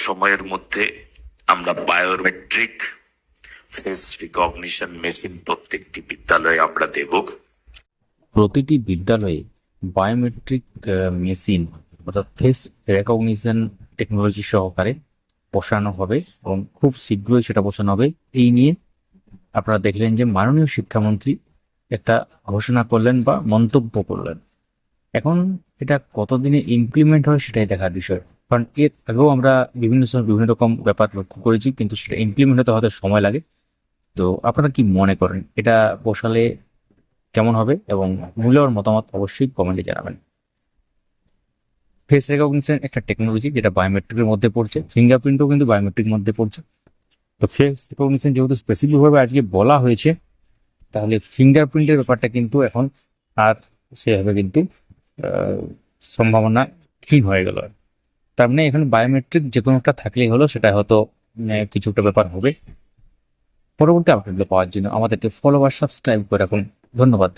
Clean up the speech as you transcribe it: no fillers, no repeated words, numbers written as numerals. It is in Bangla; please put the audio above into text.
সময়ের মধ্যে আমরা বায়োমেট্রিক ফেস রিকগনিশন মেশিন প্রত্যেকটি বিদ্যালয়ে আমরা দেব। প্রতিটি বিদ্যালয়ে বায়োমেট্রিক মেশিন অর্থাৎ ফেস রেকগনিশন টেকনোলজি সহকারে বসানো হবে এবং খুব শীঘ্রই সেটা বসানো হবে। এই নিয়ে আপনারা দেখলেন যে মাননীয় শিক্ষামন্ত্রী একটা ঘোষণা করলেন বা মন্তব্য করলেন। এখন এটা কতদিনে ইমপ্লিমেন্ট হয় সেটাই দেখার বিষয়, কারণ এর আগেও আমরা বিভিন্ন সময় বিভিন্ন রকম ব্যাপার লক্ষ্য করেছি, কিন্তু সেটা ইমপ্লিমেন্ট হতে হয়তো সময় লাগে। তো আপনারা কি মনে করেন এটা বসালে কেমন হবে? এবং মূল্যর মতামত অবশ্যই কমেন্টে জানাবেন। ফেস রেকগনিশন একটা টেকনোলজি যেটা বায়োমেট্রিকের মধ্যে পড়ছে, ফিঙ্গারপ্রিন্টও কিন্তু বায়োমেট্রিকের মধ্যে পড়ছে। তো ফেস রেকগনিশন যেহেতু স্পেসিফিকভাবে আজকে বলা হয়েছে, তাহলে ফিঙ্গারপ্রিন্টের ব্যাপারটা কিন্তু এখন আর সেভাবে কিন্তু সম্ভাবনা ক্ষীণ হয়ে গেল। তার মানে এখানে বায়োমেট্রিক যে কোনো একটা থাকলেই হলো, সেটা হয়তো কিছু একটা ব্যাপার হবে। পরবর্তী আপডেটগুলো পাওয়ার জন্য আমাদেরকে ফলো বা সাবস্ক্রাইব করে রাখুন। ধন্যবাদ।